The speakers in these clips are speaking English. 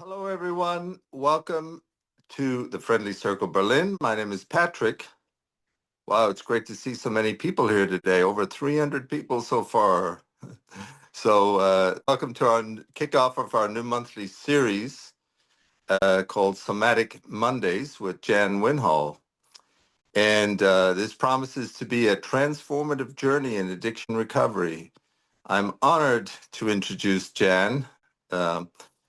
Hello, everyone. Welcome to the Friendly Circle Berlin. My name is Patrick. Wow, it's great to see so many people here today. Over 300 people so far. Welcome to our kickoff of our new monthly series called Somatic Mondays with Jan Winhall. And this promises to be a transformative journey in addiction recovery. I'm honored to introduce Jan.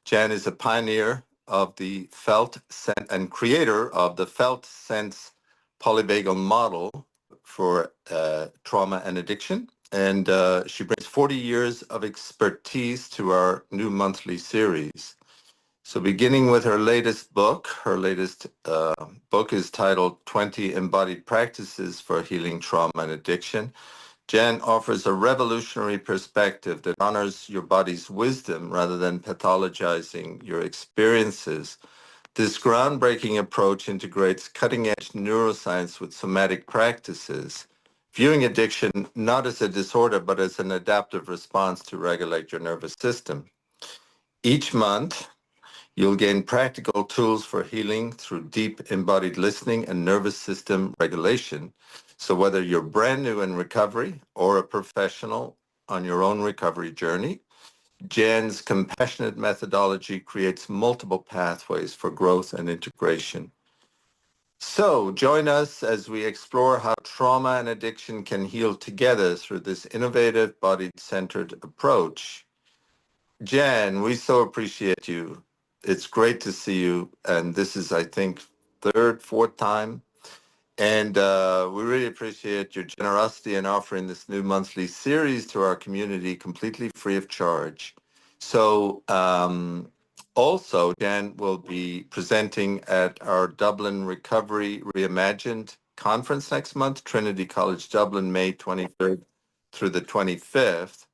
Jan is a pioneer of the felt sense and creator of the felt sense polyvagal model for trauma and addiction. And she brings 40 years of expertise to our new monthly series. So beginning with her latest book is titled 20 Embodied Practices for Healing Trauma and Addiction. Jan offers a revolutionary perspective that honors your body's wisdom rather than pathologizing your experiences. This groundbreaking approach integrates cutting-edge neuroscience with somatic practices, viewing addiction not as a disorder but as an adaptive response to regulate your nervous system. Each month, you'll gain practical tools for healing through deep embodied listening and nervous system regulation. So whether you're brand new in recovery or a professional on your own recovery journey, Jan's compassionate methodology creates multiple pathways for growth and integration. So join us as we explore how trauma and addiction can heal together through this innovative body-centered approach. Jan, we so appreciate you. It's great to see you. And this is, I think, third, fourth time. And we really appreciate your generosity in offering this new monthly series to our community completely free of charge. So also, Jan will be presenting at our Dublin Recovery Reimagined conference next month, Trinity College Dublin, May 23rd through the 25th.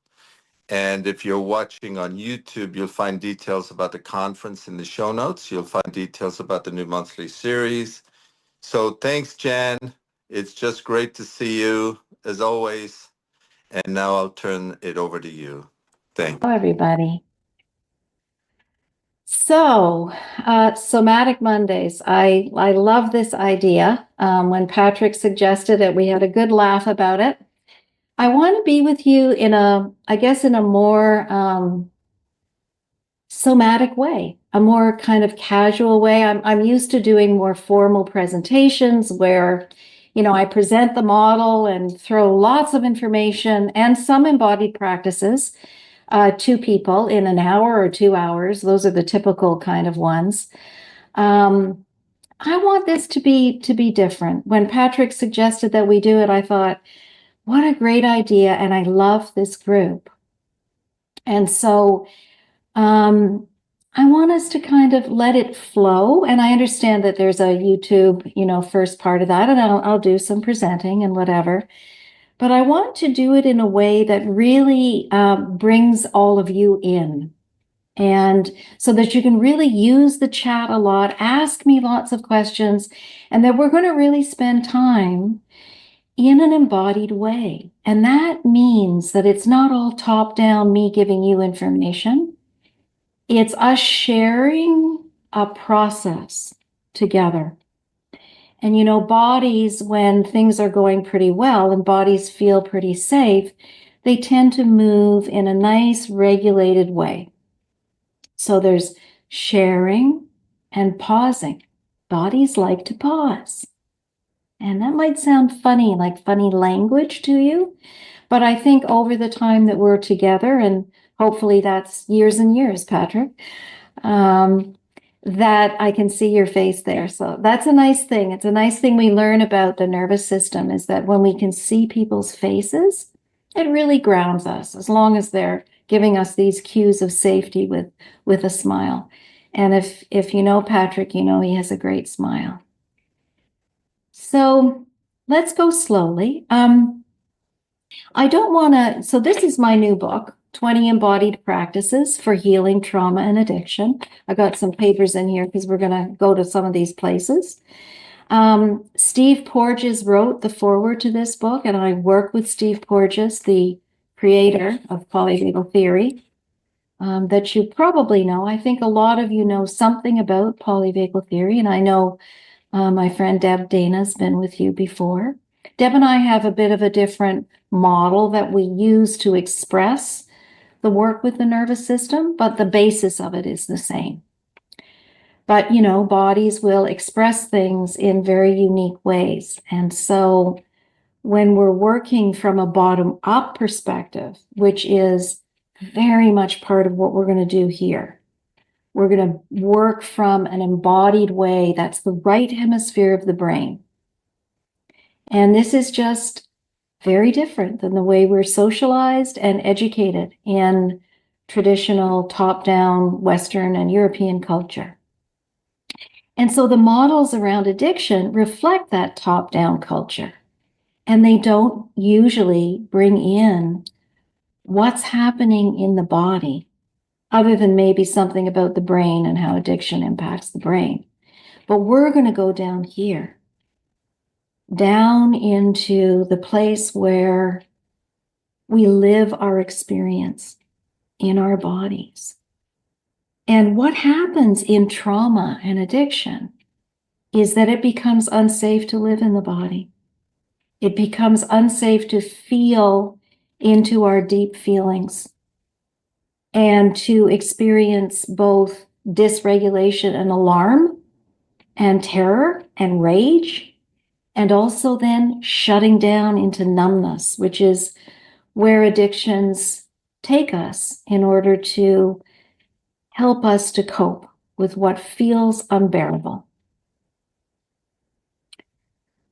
And if you're watching on YouTube, you'll find details about the conference in the show notes. You'll find details about the new monthly series. So thanks, Jan. It's just great to see you, as always. And now I'll turn it over to you. Thank you. Hello, everybody. So, Somatic Mondays. I love this idea. When Patrick suggested it, we had a good laugh about it. I want to be with you in a more somatic way, a more kind of casual way. I'm used to doing more formal presentations where, I present the model and throw lots of information and some embodied practices to people in an hour or 2 hours. Those are the typical kind of ones. I want this to be different. When Patrick suggested that we do it, I thought, what a great idea, and I love this group. And so I want us to kind of let it flow. And I understand that there's a YouTube, first part of that, and I'll do some presenting and whatever. But I want to do it in a way that really brings all of you in. And so that you can really use the chat a lot, ask me lots of questions, and that we're going to really spend time in an embodied way. And that means that it's not all top down, me giving you information. It's us sharing a process together. And bodies, when things are going pretty well and bodies feel pretty safe, they tend to move in a nice, regulated way. So there's sharing and pausing. Bodies like to pause. And that might sound funny, like funny language to you, but I think over the time that we're together, and hopefully that's years and years, Patrick, that I can see your face there. So that's a nice thing. It's a nice thing we learn about the nervous system, is that when we can see people's faces, it really grounds us, as long as they're giving us these cues of safety with a smile. And if you know Patrick, he has a great smile. So let's go slowly. So this is my new book, 20 Embodied Practices for Healing Trauma and Addiction. I got some papers in here because we're going to go to some of these places. Steve Porges wrote the foreword to this book, and I work with Steve Porges, the creator of polyvagal theory. that you probably know. I think a lot of you know something about polyvagal theory, and I know my friend Deb Dana's been with you before. Deb and I have a bit of a different model that we use to express the work with the nervous system, but the basis of it is the same. But, you know, bodies will express things in very unique ways. And so when we're working from a bottom-up perspective, which is very much part of what we're going to do here, we're going to work from an embodied way. That's the right hemisphere of the brain. And this is just very different than the way we're socialized and educated in traditional top-down Western and European culture. And so the models around addiction reflect that top-down culture. And they don't usually bring in what's happening in the body, other than maybe something about the brain and how addiction impacts the brain. But we're going to go down here, down into the place where we live our experience in our bodies. And what happens in trauma and addiction is that it becomes unsafe to live in the body. It becomes unsafe to feel into our deep feelings and to experience both dysregulation and alarm and terror and rage, and also then shutting down into numbness, which is where addictions take us in order to help us to cope with what feels unbearable.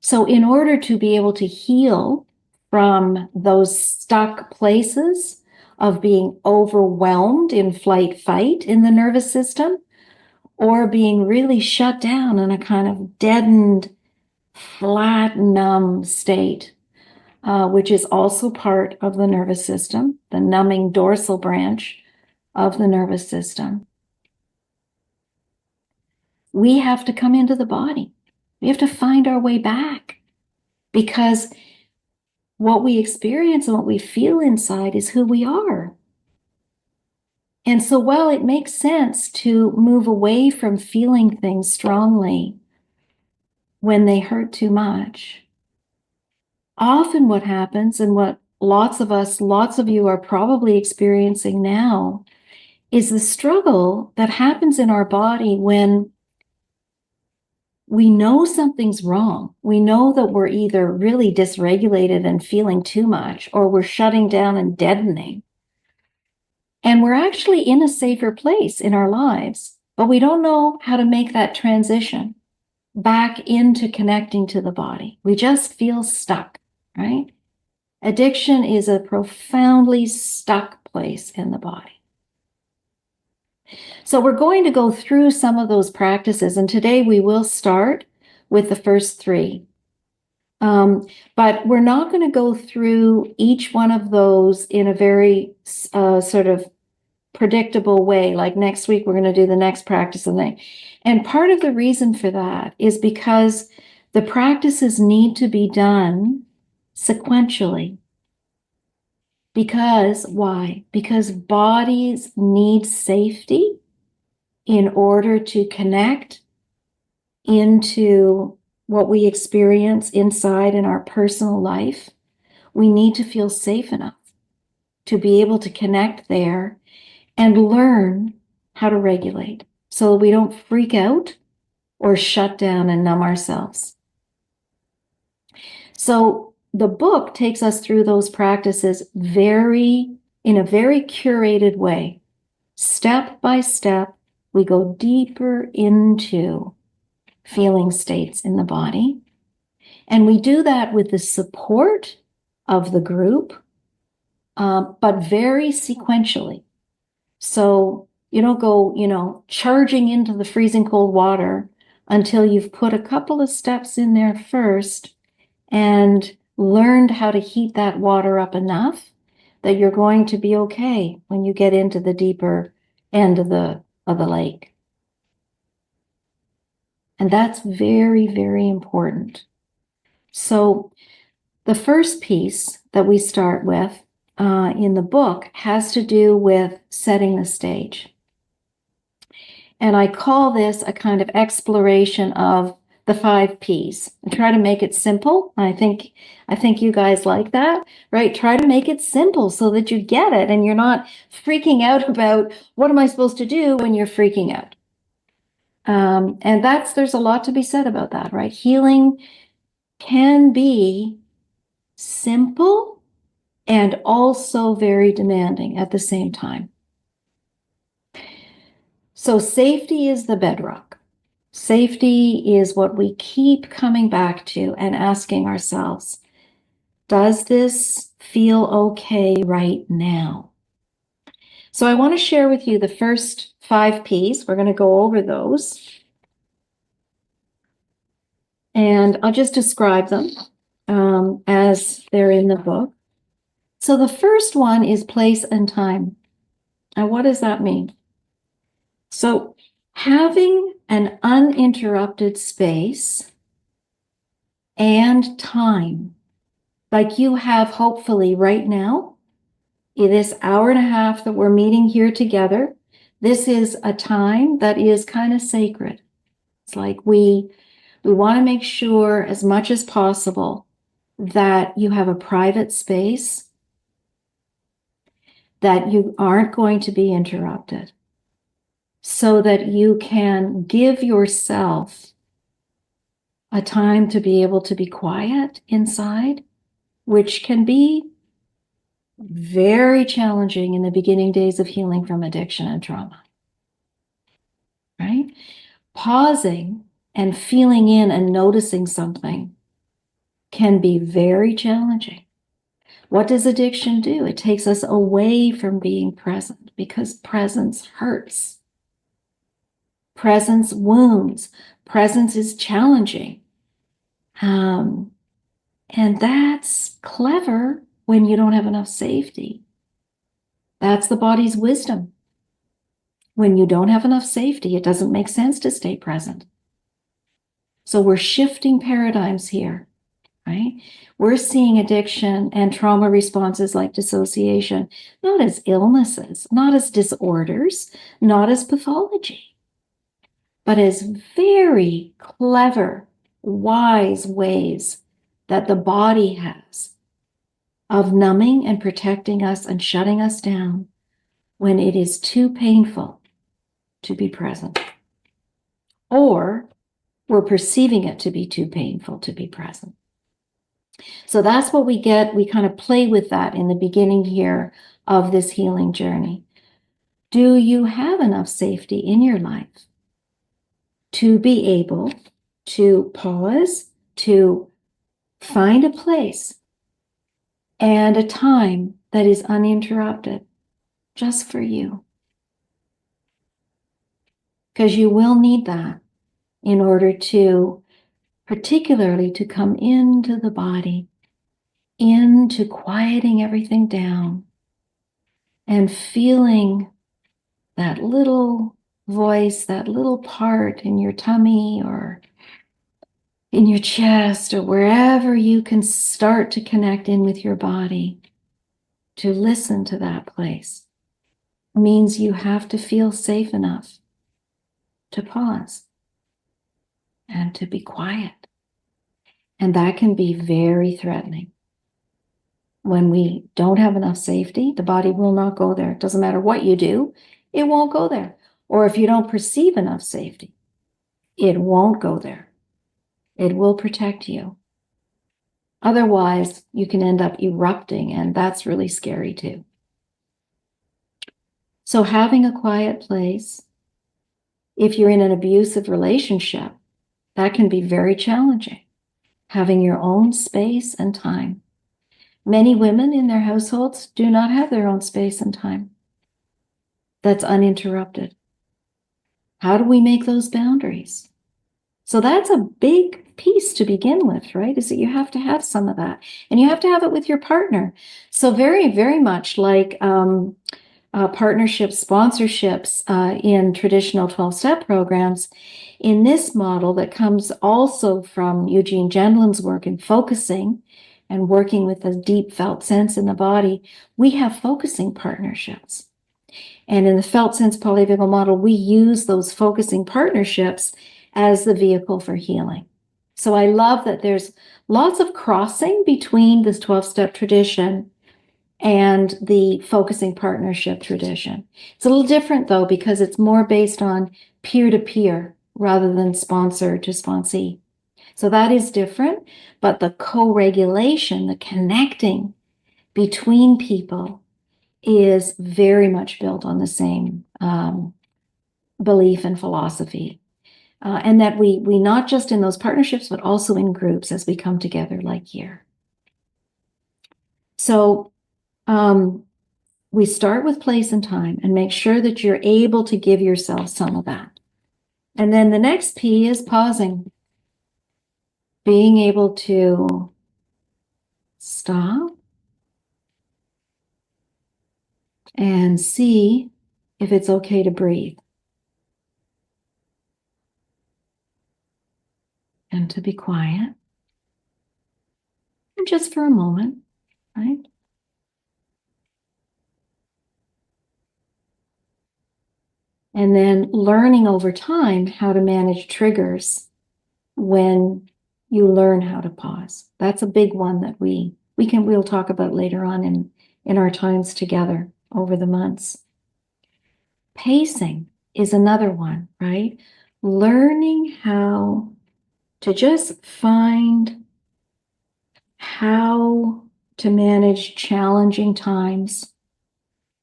So in order to be able to heal from those stuck places of being overwhelmed in flight fight in the nervous system, or being really shut down in a kind of deadened, flat, numb state, which is also part of the nervous system, the numbing dorsal branch of the nervous system, we have to come into the body. We have to find our way back, because what we experience and what we feel inside is who we are. And so while it makes sense to move away from feeling things strongly when they hurt too much, often what happens, and what lots of you are probably experiencing now, is the struggle that happens in our body when we know something's wrong. We know that we're either really dysregulated and feeling too much, or we're shutting down and deadening. And we're actually in a safer place in our lives, but we don't know how to make that transition back into connecting to the body. We just feel stuck, right? Addiction is a profoundly stuck place in the body. So we're going to go through some of those practices, and today we will start with the first three. But we're not going to go through each one of those in a very sort of predictable way. Like next week, we're going to do the next practice. And part of the reason for that is because the practices need to be done sequentially. Because why? Because bodies need safety in order to connect into what we experience inside in our personal life. We need to feel safe enough to be able to connect there and learn how to regulate so we don't freak out or shut down and numb ourselves. So the book takes us through those practices in a very curated way. Step by step, we go deeper into feeling states in the body. And we do that with the support of the group, but very sequentially. So you don't go, charging into the freezing cold water until you've put a couple of steps in there first and learned how to heat that water up enough that you're going to be okay when you get into the deeper end of the lake. And that's very, very important. So the first piece that we start with in the book has to do with setting the stage. And I call this a kind of exploration of the 5 Ps. I try to make it simple. I think you guys like that, right? Try to make it simple so that you get it and you're not freaking out about what am I supposed to do when you're freaking out. And there's a lot to be said about that, right? Healing can be simple and also very demanding at the same time. So safety is the bedrock. Safety is what we keep coming back to and asking ourselves, does this feel okay right now? So I want to share with you the first 5 Ps. We're going to go over those. And I'll just describe them as they're in the book. So the first one is place and time. And what does that mean? So having an uninterrupted space and time, like you have hopefully right now, in this hour and a half that we're meeting here together, this is a time that is kind of sacred. It's like we want to make sure as much as possible that you have a private space, that you aren't going to be interrupted, so that you can give yourself a time to be able to be quiet inside, which can be very challenging in the beginning days of healing from addiction and trauma, right? Pausing and feeling in and noticing something can be very challenging. What does addiction do? It takes us away from being present because presence hurts. Presence wounds. Presence is challenging. And that's clever when you don't have enough safety. That's the body's wisdom. When you don't have enough safety, it doesn't make sense to stay present. So we're shifting paradigms here, right? We're seeing addiction and trauma responses like dissociation, not as illnesses, not as disorders, not as pathology, but as very clever, wise ways that the body has of numbing and protecting us and shutting us down when it is too painful to be present. Or we're perceiving it to be too painful to be present. So that's what we get. We kind of play with that in the beginning here of this healing journey. Do you have enough safety in your life to be able to pause, to find a place and a time that is uninterrupted just for you? Because you will need that in order to, particularly to come into the body, into quieting everything down and feeling that little voice, that little part in your tummy or in your chest or wherever you can start to connect in with your body. To listen to that place means you have to feel safe enough to pause and to be quiet. And that can be very threatening. When we don't have enough safety, the body will not go there. It doesn't matter what you do, it won't go there. Or if you don't perceive enough safety, it won't go there. It will protect you. Otherwise, you can end up erupting, and that's really scary too. So having a quiet place, if you're in an abusive relationship, that can be very challenging. Having your own space and time. Many women in their households do not have their own space and time that's uninterrupted. How do we make those boundaries? So that's a big piece to begin with, right? Is that you have to have some of that. And you have to have it with your partner. So very, very much like partnerships, sponsorships in traditional 12-step programs, in this model that comes also from Eugene Gendlin's work in focusing, and working with a deep felt sense in the body, we have focusing partnerships. And in the felt sense polyvagal model, we use those focusing partnerships as the vehicle for healing. So I love that there's lots of crossing between this 12-step tradition and the focusing partnership tradition. It's a little different though, because it's more based on peer-to-peer rather than sponsor to sponsee. So that is different, but the co-regulation, the connecting between people is very much built on the same belief and philosophy. And that we not just in those partnerships, but also in groups as we come together like here. So we start with place and time and make sure that you're able to give yourself some of that. And then the next P is pausing. Being able to stop and see if it's okay to breathe. And to be quiet. And just for a moment, right? And then learning over time how to manage triggers when you learn how to pause. That's a big one that we'll talk about later on in our times together over the months. Pacing is another one, right? Learning how to just find how to manage challenging times,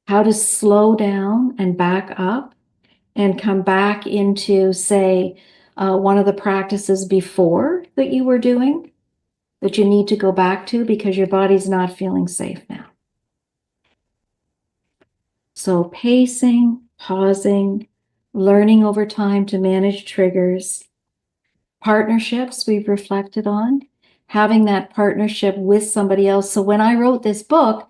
how to slow down and back up and come back into, say, one of the practices before that you were doing that you need to go back to because your body's not feeling safe now. So pacing, pausing, learning over time to manage triggers, partnerships we've reflected on, having that partnership with somebody else. So when I wrote this book,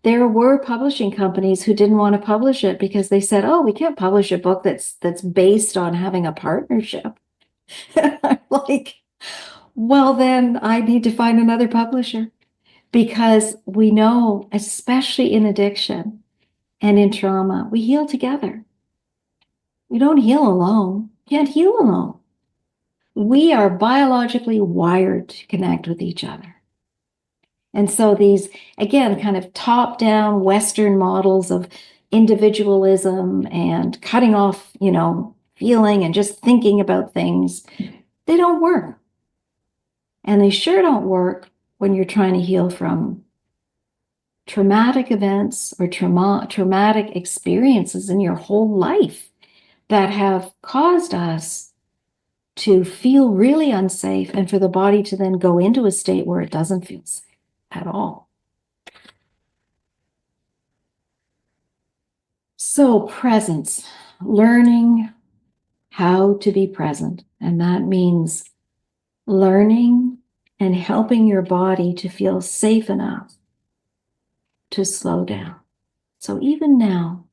there were publishing companies who didn't want to publish it because they said, oh, we can't publish a book that's based on having a partnership. I'm like, well, then I need to find another publisher because we know, especially in addiction and in trauma, we heal together. We don't heal alone. Can't heal alone. We are biologically wired to connect with each other. And so these, again, kind of top-down Western models of individualism and cutting off, feeling and just thinking about things, they don't work. And they sure don't work when you're trying to heal from traumatic events or traumatic experiences in your whole life that have caused us to feel really unsafe and for the body to then go into a state where it doesn't feel safe at all. So presence, learning how to be present. And that means learning and helping your body to feel safe enough to slow down. So even now,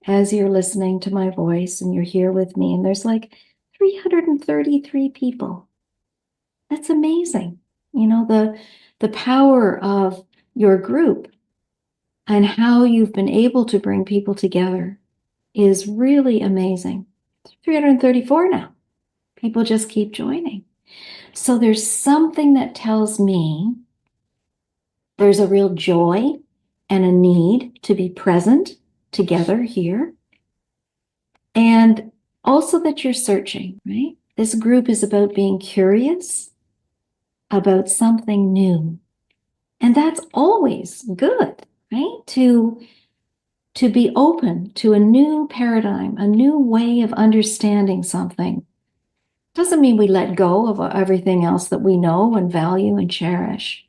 as you're listening to my voice and you're here with me, and there's like 333 people. That's amazing. The power of your group and how you've been able to bring people together is really amazing. 334 now. People just keep joining. So there's something that tells me there's a real joy and a need to be present together here. And also that you're searching, right? This group is about being curious about something new. And that's always good, right? To be open to a new paradigm, a new way of understanding something. Doesn't mean we let go of everything else that we know and value and cherish.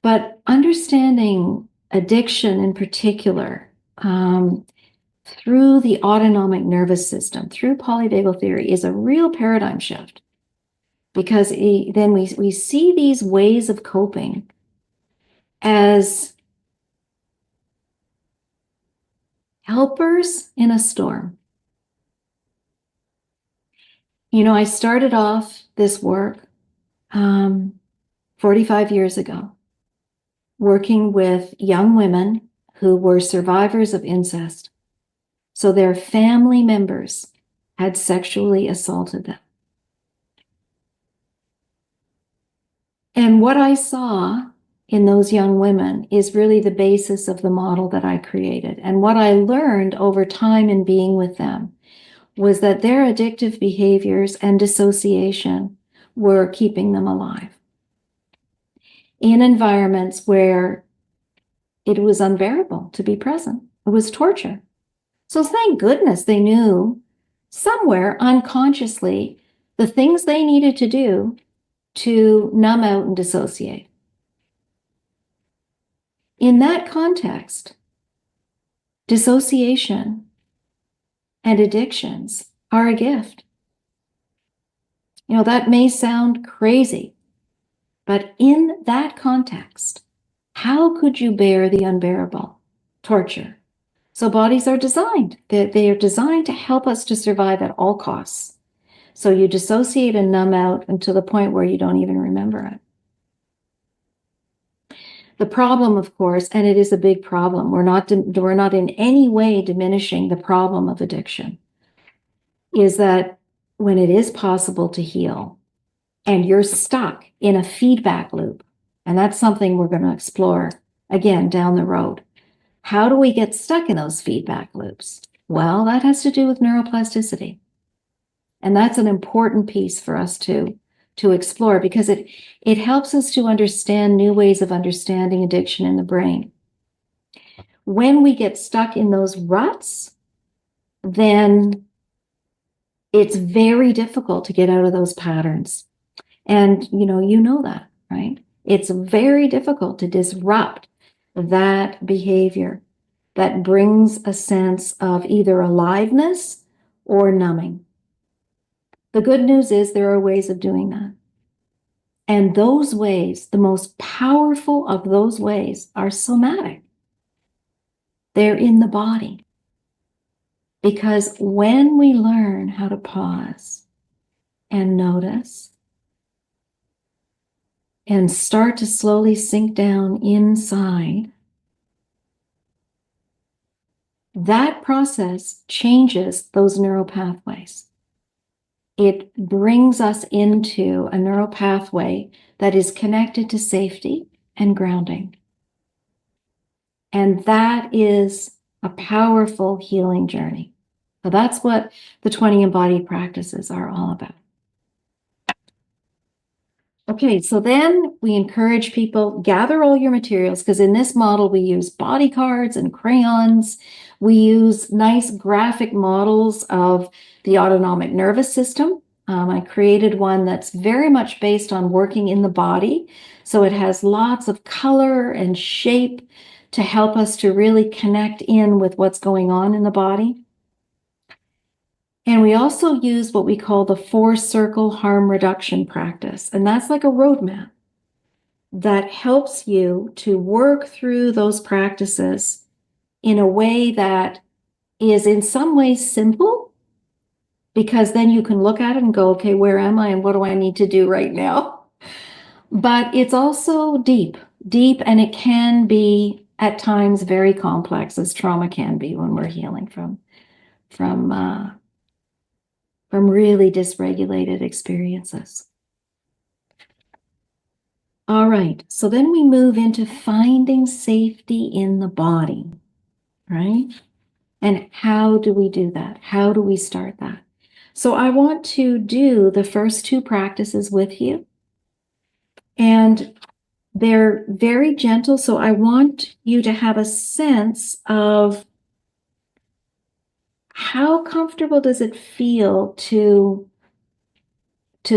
But understanding addiction in particular, through the autonomic nervous system, through polyvagal theory, is a real paradigm shift. Because then we see these ways of coping as helpers in a storm. I started off this work 45 years ago, working with young women who were survivors of incest. So their family members had sexually assaulted them. And what I saw in those young women is really the basis of the model that I created. And what I learned over time in being with them was that their addictive behaviors and dissociation were keeping them alive in environments where it was unbearable to be present. It was torture. So thank goodness they knew somewhere unconsciously the things they needed to do to numb out and dissociate. In that context, dissociation and addictions are a gift. You know, that may sound crazy, but in that context, how could you bear the unbearable? Torture. So bodies are designed. They are designed to help us to survive at all costs. So you dissociate and numb out until the point where you don't even remember it. The problem, of course, and it is a big problem, we're not in any way diminishing the problem of addiction, is that when it is possible to heal and you're stuck in a feedback loop, and that's something we're going to explore again down the road. How do we get stuck in those feedback loops? Well, that has to do with neuroplasticity. And that's an important piece for us to explore because it helps us to understand new ways of understanding addiction in the brain. When we get stuck in those ruts, then it's very difficult to get out of those patterns. And you know that, right? It's very difficult to disrupt that behavior that brings a sense of either aliveness or numbing. The good news is there are ways of doing that. And those ways, the most powerful of those ways are somatic. They're in the body. Because when we learn how to pause and notice and start to slowly sink down inside, that process changes those neural pathways. It brings us into a neural pathway that is connected to safety and grounding. And that is a powerful healing journey. So that's what the 20 embodied practices are all about. Okay, so then we encourage people, gather all your materials, because in this model we use body cards and crayons. We use nice graphic models of the autonomic nervous system. I created one that's very much based on working in the body. So it has lots of color and shape to help us to really connect in with what's going on in the body. And we also use what we call the 4-circle harm reduction practice. And that's like a roadmap that helps you to work through those practices in a way that is in some ways simple, because then you can look at it and go, okay, where am I and what do I need to do right now? But it's also deep, and it can be at times very complex, as trauma can be when we're healing from really dysregulated experiences. All right, so then we move into finding safety in the body, right? And how do we do that? How do we start that? So I want to do the first 2 practices with you. And they're very gentle, so I want you to have a sense of how comfortable does it feel to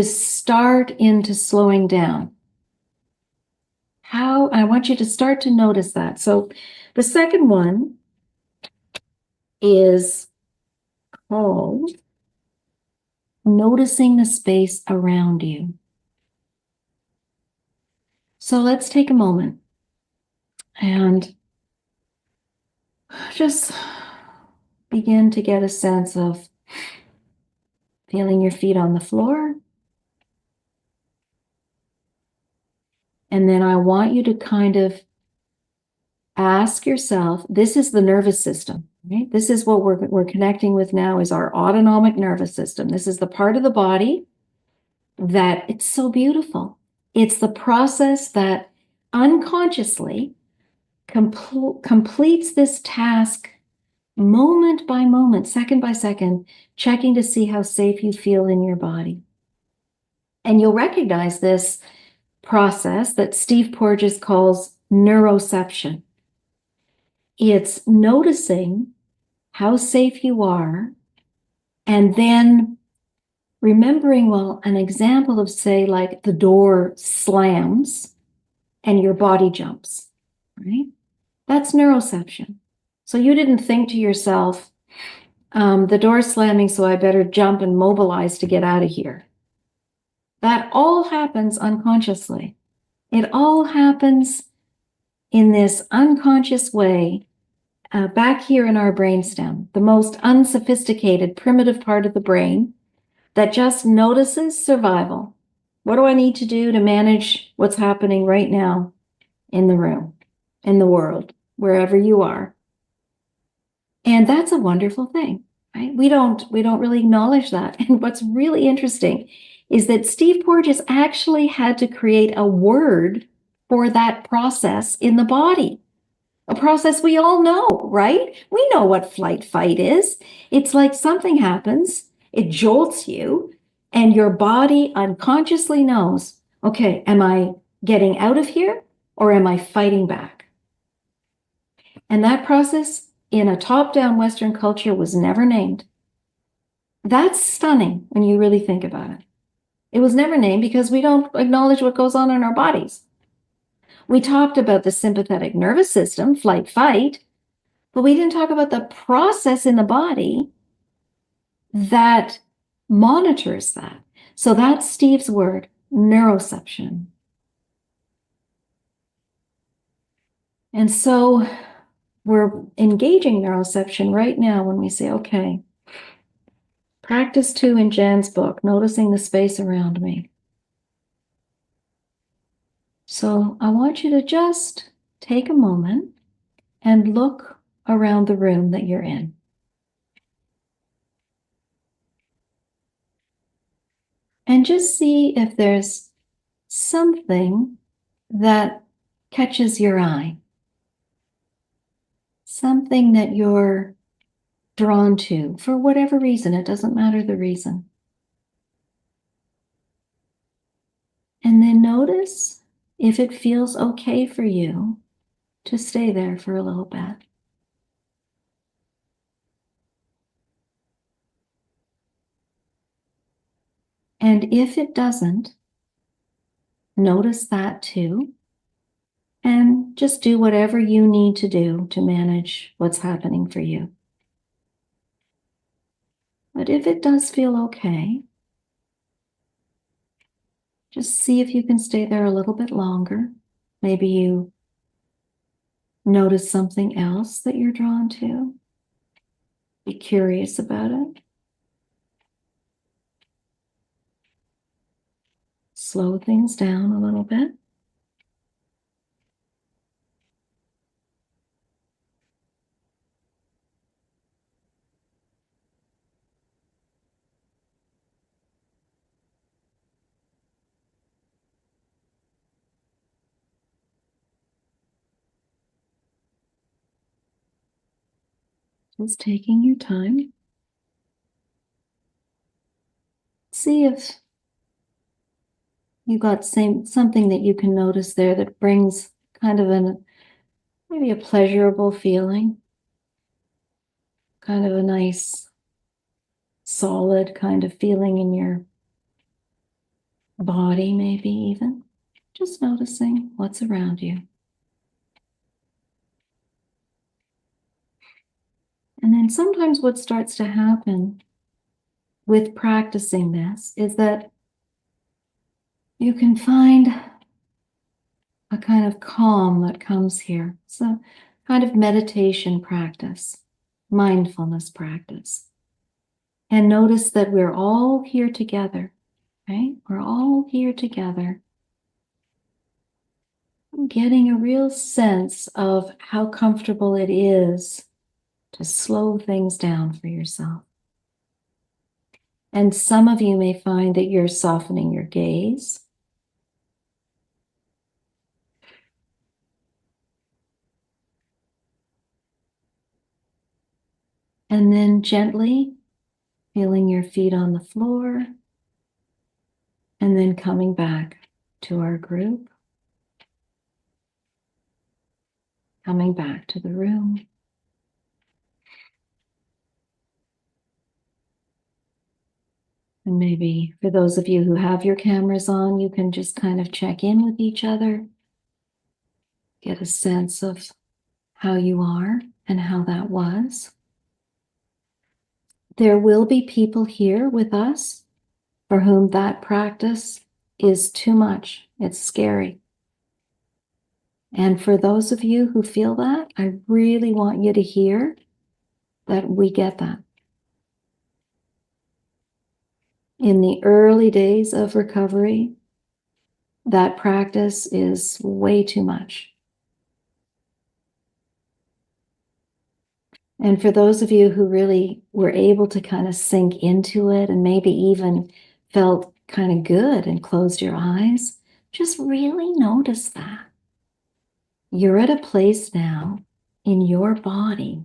start into slowing down. I want you to start to notice that. So the second one is called noticing the space around you. So let's take a moment and just begin to get a sense of feeling your feet on the floor, And then I want you to kind of ask yourself, this is the nervous system, right? This is what we're connecting with now is our autonomic nervous system. This is the part of the body that it's so beautiful. It's the process that unconsciously completes this task moment by moment, second by second, checking to see how safe you feel in your body. And you'll recognize this process that Steve Porges calls neuroception. It's noticing how safe you are and then remembering, well, an example of, say, like the door slams and your body jumps, right? That's neuroception. So you didn't think to yourself, the door's slamming, so I better jump and mobilize to get out of here. That all happens unconsciously. It all happens in this unconscious way, back here in our brainstem, the most unsophisticated, primitive part of the brain that just notices survival. What do I need to do to manage what's happening right now in the room, in the world, wherever you are? And that's a wonderful thing, right? We don't really acknowledge that. And what's really interesting is that Steve Porges actually had to create a word for that process in the body. A process we all know, right? We know what flight fight is. It's like something happens, it jolts you, and your body unconsciously knows, okay, am I getting out of here or am I fighting back? And that process in a top-down Western culture was never named. That's stunning when you really think about it. It was never named because we don't acknowledge what goes on in our bodies. We talked about the sympathetic nervous system, flight, fight, but we didn't talk about the process in the body that monitors that. So that's Steve's word, neuroception. And so we're engaging neuroception right now when we say, okay, practice 2 in Jan's book, noticing the space around me. So I want you to just take a moment and look around the room that you're in. And just see if there's something that catches your eye, something that you're drawn to for whatever reason. It doesn't matter the reason. And then notice if it feels okay for you to stay there for a little bit. And if it doesn't, notice that too. And just do whatever you need to do to manage what's happening for you. But if it does feel okay, just see if you can stay there a little bit longer. Maybe you notice something else that you're drawn to. Be curious about it. Slow things down a little bit. Just taking your time. See if you got something that you can notice there that brings kind of maybe a pleasurable feeling, kind of a nice, solid kind of feeling in your body, maybe even. Just noticing what's around you. And then sometimes what starts to happen with practicing this is that you can find a kind of calm that comes here. It's a kind of meditation practice, mindfulness practice. And notice that we're all here together, right? We're all here together. getting a real sense of how comfortable it is to slow things down for yourself. And some of you may find that you're softening your gaze. And then gently feeling your feet on the floor, and then coming back to our group, coming back to the room. And maybe for those of you who have your cameras on, you can just kind of check in with each other, get a sense of how you are and how that was. There will be people here with us for whom that practice is too much. It's scary. And for those of you who feel that, I really want you to hear that we get that. In the early days of recovery, that practice is way too much. And for those of you who really were able to kind of sink into it and maybe even felt kind of good and closed your eyes, just really notice that. You're at a place now in your body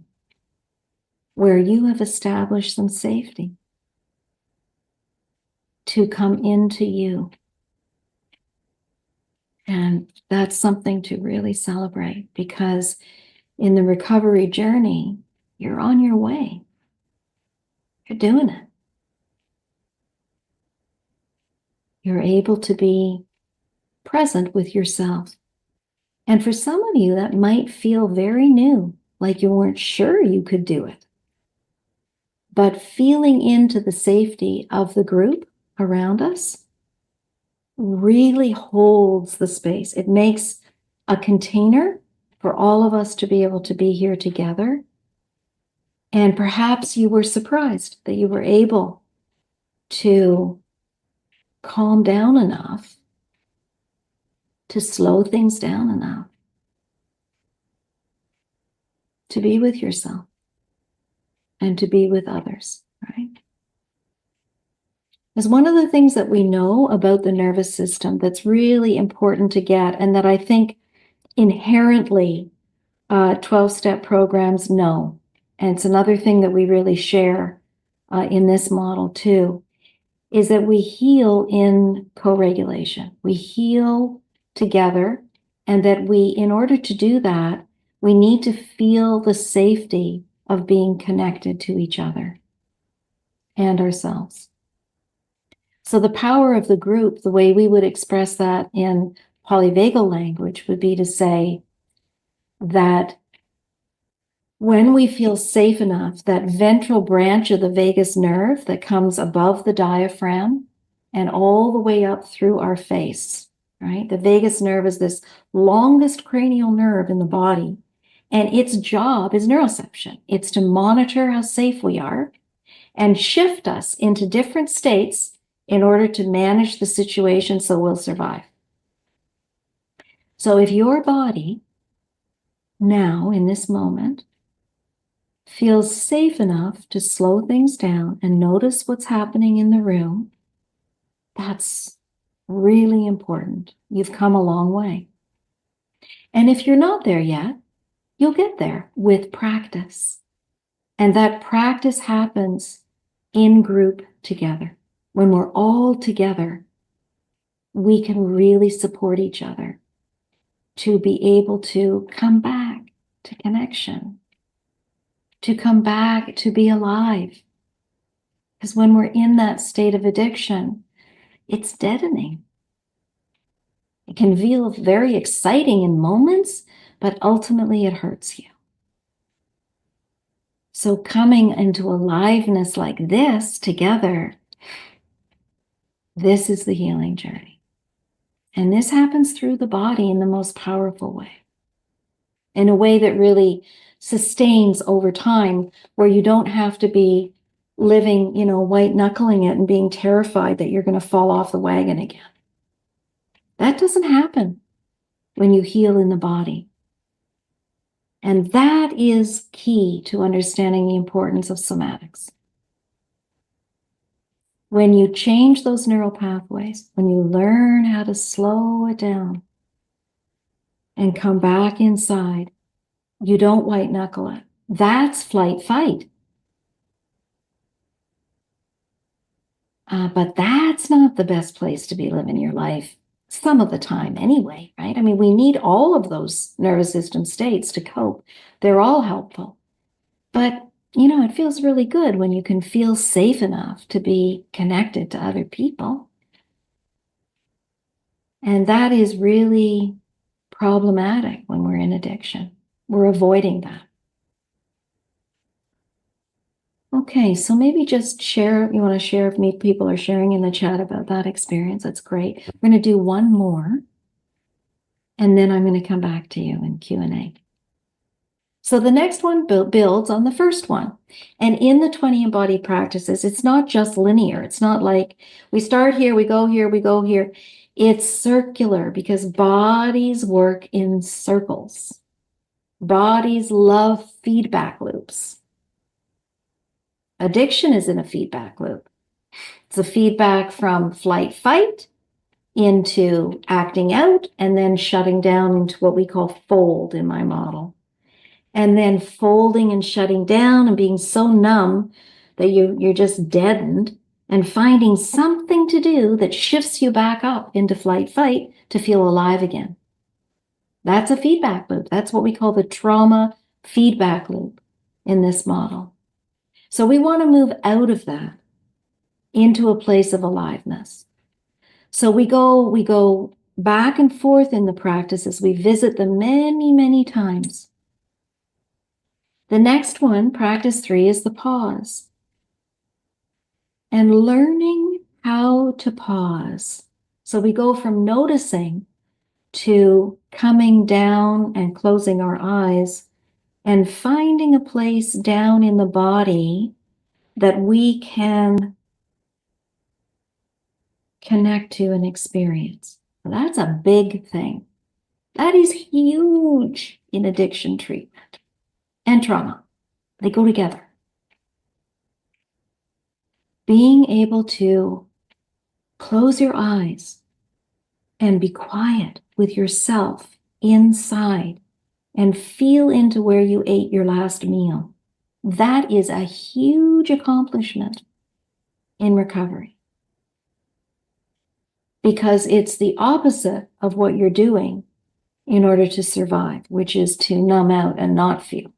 where you have established some safety to come into you. And that's something to really celebrate, because in the recovery journey, you're on your way. You're doing it. You're able to be present with yourself. And for some of you, that might feel very new, like you weren't sure you could do it. But feeling into the safety of the group around us really holds the space. It makes a container for all of us to be able to be here together. And perhaps you were surprised that you were able to calm down enough, to slow things down enough, to be with yourself and to be with others, right? Is one of the things that we know about the nervous system that's really important to get, and that I think inherently 12-step programs know. And it's another thing that we really share in this model too, is that we heal in co-regulation. We heal together, and that we, in order to do that, we need to feel the safety of being connected to each other and ourselves. So the power of the group, the way we would express that in polyvagal language, would be to say that when we feel safe enough, that ventral branch of the vagus nerve that comes above the diaphragm and all the way up through our face, right? The vagus nerve is this longest cranial nerve in the body, and its job is neuroception. It's to monitor how safe we are and shift us into different states in order to manage the situation so we'll survive. So if your body now, in this moment, feels safe enough to slow things down and notice what's happening in the room, that's really important. You've come a long way. And if you're not there yet, you'll get there with practice. And that practice happens in group together. When we're all together, we can really support each other to be able to come back to connection, to come back to be alive. Because when we're in that state of addiction, it's deadening. It can feel very exciting in moments, but ultimately it hurts you. So coming into aliveness like this together, this is the healing journey. And this happens through the body in the most powerful way, in a way that really sustains over time, where you don't have to be living, white knuckling it and being terrified that you're going to fall off the wagon again. That doesn't happen. when you heal in the body. And that is key to understanding the importance of somatics. When you change those neural pathways, when you learn how to slow it down and come back inside, you don't white knuckle it. That's flight fight. But that's not the best place to be living your life some of the time anyway, right? I mean, we need all of those nervous system states to cope. They're all helpful. But, it feels really good when you can feel safe enough to be connected to other people. And that is really problematic when we're in addiction. We're avoiding that. Okay, so maybe just share, you want to share if people are sharing in the chat about that experience. That's great. We're going to do one more, and then I'm going to come back to you in Q&A. So the next one builds on the first one. And in the 20 embodied practices, it's not just linear. It's not like we start here, we go here, we go here. It's circular because bodies work in circles. Bodies love feedback loops. Addiction is in a feedback loop. It's a feedback from flight, fight into acting out and then shutting down into what we call fold in my model. And then folding and shutting down and being so numb that you're just deadened and finding something to do that shifts you back up into flight, fight to feel alive again. That's a feedback loop. That's what we call the trauma feedback loop in this model. So we want to move out of that into a place of aliveness. So we go back and forth in the practices. We visit them many, many times. The next one, practice 3, is the pause. And learning how to pause. So we go from noticing to coming down and closing our eyes and finding a place down in the body that we can connect to and experience. That's a big thing. That is huge in addiction treatment and trauma. They go together. Being able to close your eyes and be quiet with yourself inside and feel into where you ate your last meal. That is a huge accomplishment in recovery because it's the opposite of what you're doing in order to survive, which is to numb out and not feel,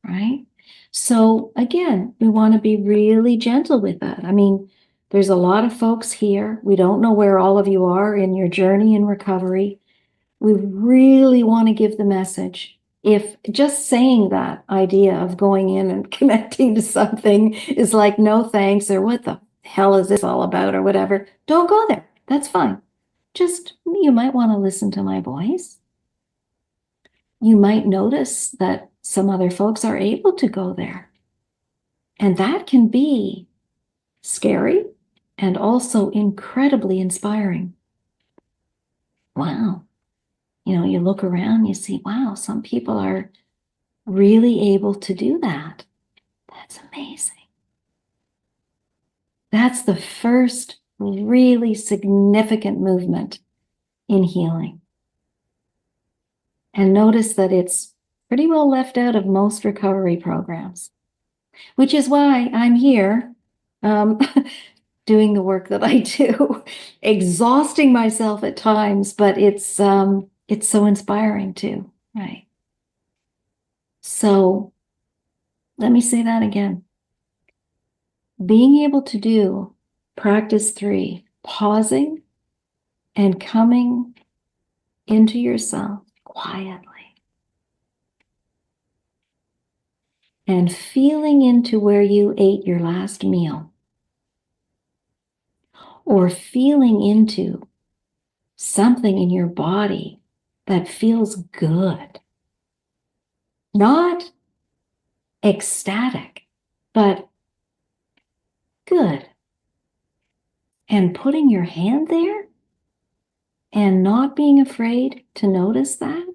right? So again, we want to be really gentle with that. I mean, there's a lot of folks here. We don't know where all of you are in your journey in recovery. We really want to give the message. If just saying that idea of going in and connecting to something is like, no thanks, or what the hell is this all about, or whatever, don't go there. That's fine. Just, you might want to listen to my voice. You might notice that some other folks are able to go there. And that can be scary and also incredibly inspiring. Wow. You look around, you see, wow, some people are really able to do that. That's amazing. That's the first really significant movement in healing. And notice that it's pretty well left out of most recovery programs, which is why I'm here doing the work that I do, exhausting myself at times, but it's so inspiring too, right? So let me say that again. Being able to do practice 3, pausing and coming into yourself quietly and feeling into where you ate your last meal, or feeling into something in your body that feels good. Not ecstatic, but good. And putting your hand there and not being afraid to notice that,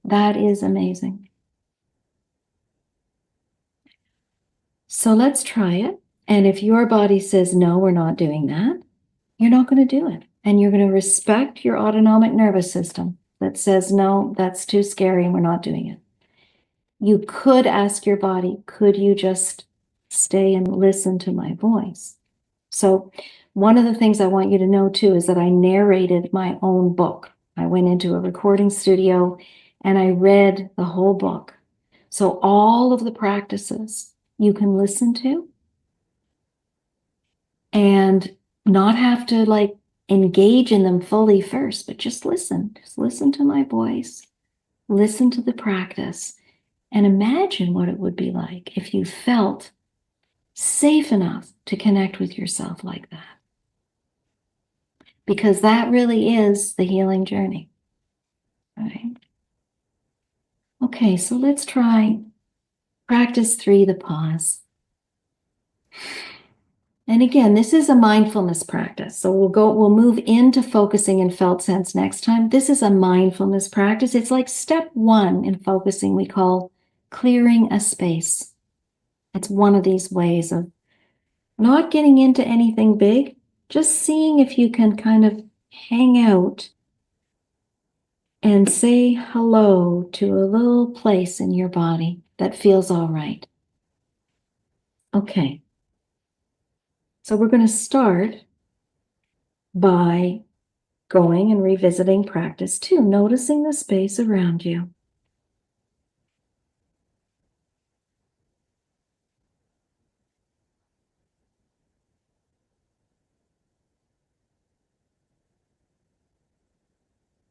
that is amazing. So let's try it. And if your body says, no, we're not doing that, you're not going to do it. And you're going to respect your autonomic nervous system that says, no, that's too scary and we're not doing it. You could ask your body, could you just stay and listen to my voice? So one of the things I want you to know too is that I narrated my own book. I went into a recording studio and I read the whole book. So all of the practices you can listen to and not have to like engage in them fully first, but just listen. Just listen to my voice, listen to the practice, and imagine what it would be like if you felt safe enough to connect with yourself like that. Because that really is the healing journey. Right? Okay, so let's try practice 3, the pause. And again, this is a mindfulness practice. So we'll move into focusing in felt sense next time. This is a mindfulness practice. It's like step 1 in focusing we call clearing a space. It's one of these ways of not getting into anything big, just seeing if you can kind of hang out and say hello to a little place in your body that feels all right. Okay. So we're going to start by going and revisiting practice 2, noticing the space around you.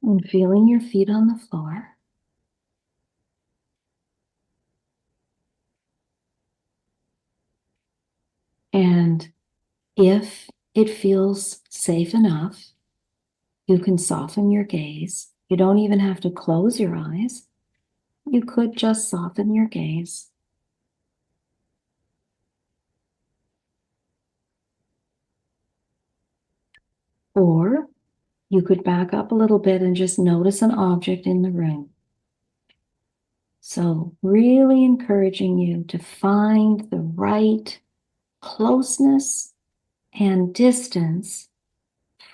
And feeling your feet on the floor. And if it feels safe enough, you can soften your gaze. You don't even have to close your eyes. You could just soften your gaze. Or you could back up a little bit and just notice an object in the room. So really encouraging you to find the right closeness and distance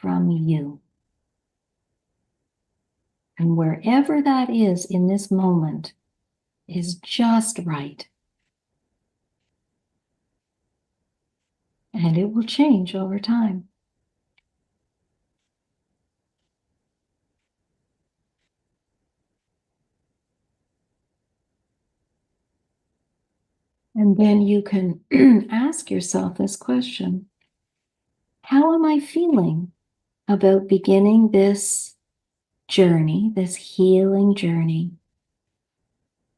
from you. And wherever that is in this moment is just right. And it will change over time. And then you can ask yourself this question: how am I feeling about beginning this journey, this healing journey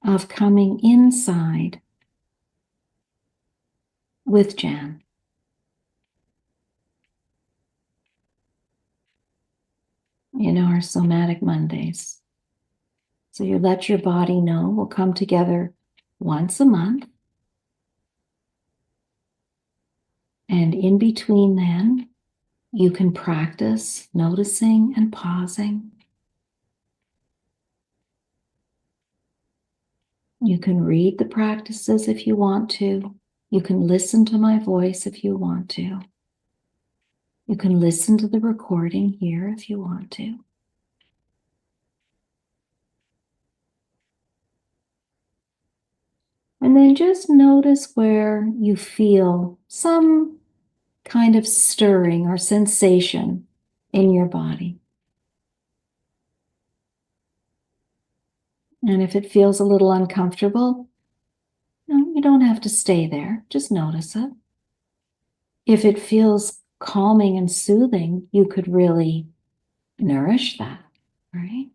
of coming inside with Jan? In our Somatic Mondays. So you let your body know. We'll come together once a month. And in between then, you can practice noticing and pausing. You can read the practices if you want to. You can listen to my voice if you want to. You can listen to the recording here if you want to. And then just notice where you feel some kind of stirring or sensation in your body. And if it feels a little uncomfortable, no, you don't have to stay there. Just notice it. If it feels calming and soothing, you could really nourish that, right?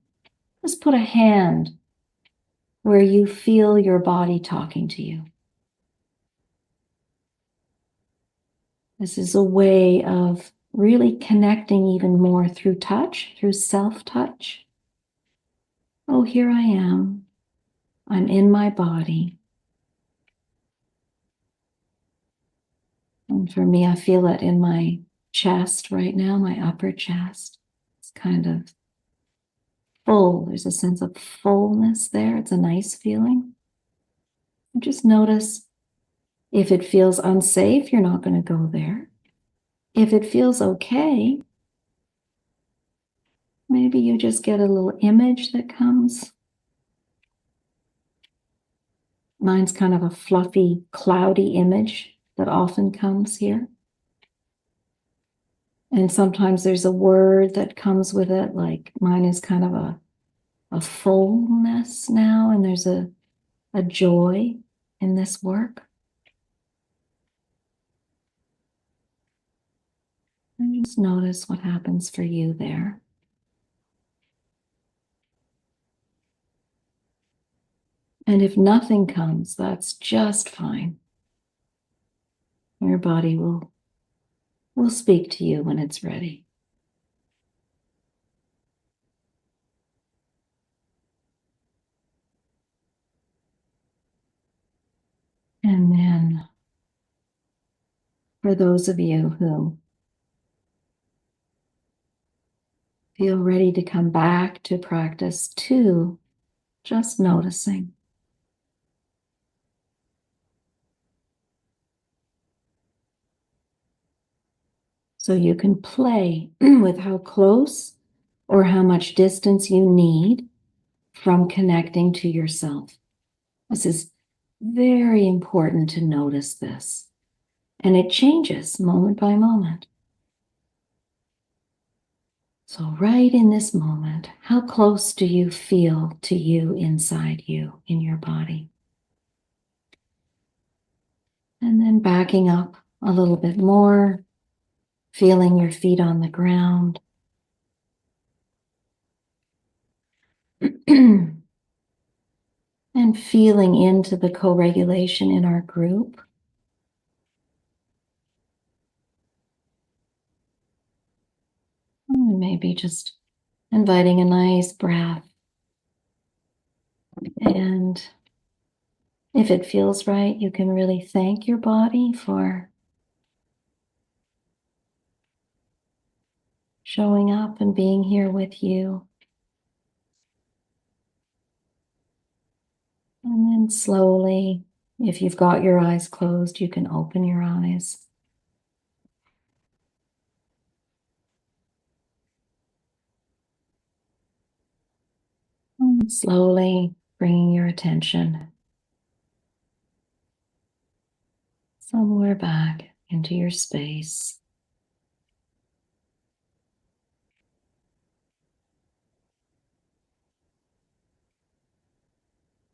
Just put a hand where you feel your body talking to you. This is a way of really connecting even more through touch, through self-touch. Oh, here I am. I'm in my body. And for me, I feel it in my chest right now, my upper chest. It's kind of full. There's a sense of fullness there. It's a nice feeling. And just notice if it feels unsafe, you're not going to go there. If it feels okay, maybe you just get a little image that comes. Mine's kind of a fluffy, cloudy image that often comes here. And sometimes there's a word that comes with it, like mine is kind of a fullness now, and there's a joy in this work. And just notice what happens for you there. And if nothing comes, that's just fine. Your body will speak to you when it's ready. And then, for those of you who feel ready to come back to practice 2, just noticing. So you can play with how close or how much distance you need from connecting to yourself. This is very important to notice this. And it changes moment by moment. So right in this moment, how close do you feel to you inside you, in your body? And then backing up a little bit more, feeling your feet on the ground. And feeling into the co-regulation in our group. And maybe just inviting a nice breath. And if it feels right, you can really thank your body for showing up and being here with you. And then slowly, if you've got your eyes closed, you can open your eyes. And slowly bringing your attention somewhere back into your space.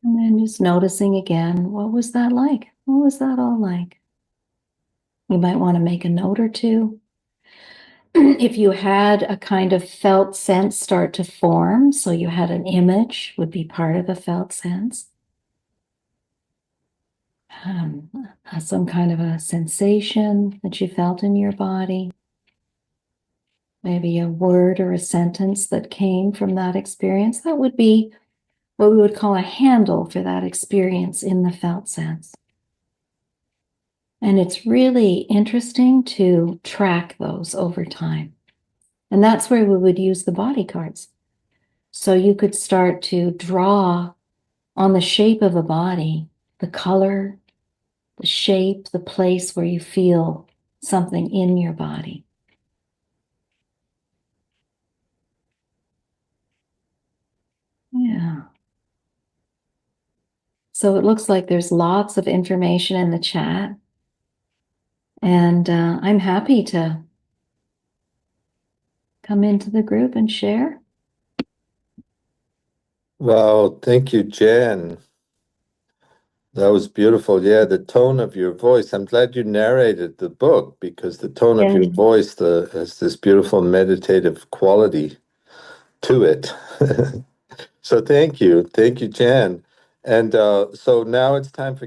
And then just noticing again, what was that like? What was that all like? You might want to make a note or two. If you had a kind of felt sense start to form, so you had an image, would be part of the felt sense. Some kind of a sensation that you felt in your body. Maybe a word or a sentence that came from that experience. That would be what we would call a handle for that experience in the felt sense. And it's really interesting to track those over time. And that's where we would use the body cards. So you could start to draw on the shape of a body, the color, the shape, the place where you feel something in your body. Yeah. So it looks like there's lots of information in the chat. And I'm happy to come into the group and share. Wow, thank you, Jan. That was beautiful. Yeah, the tone of your voice. I'm glad you narrated the book because the tone of your voice has this beautiful meditative quality to it. So thank you. Thank you, Jan. And so now it's time for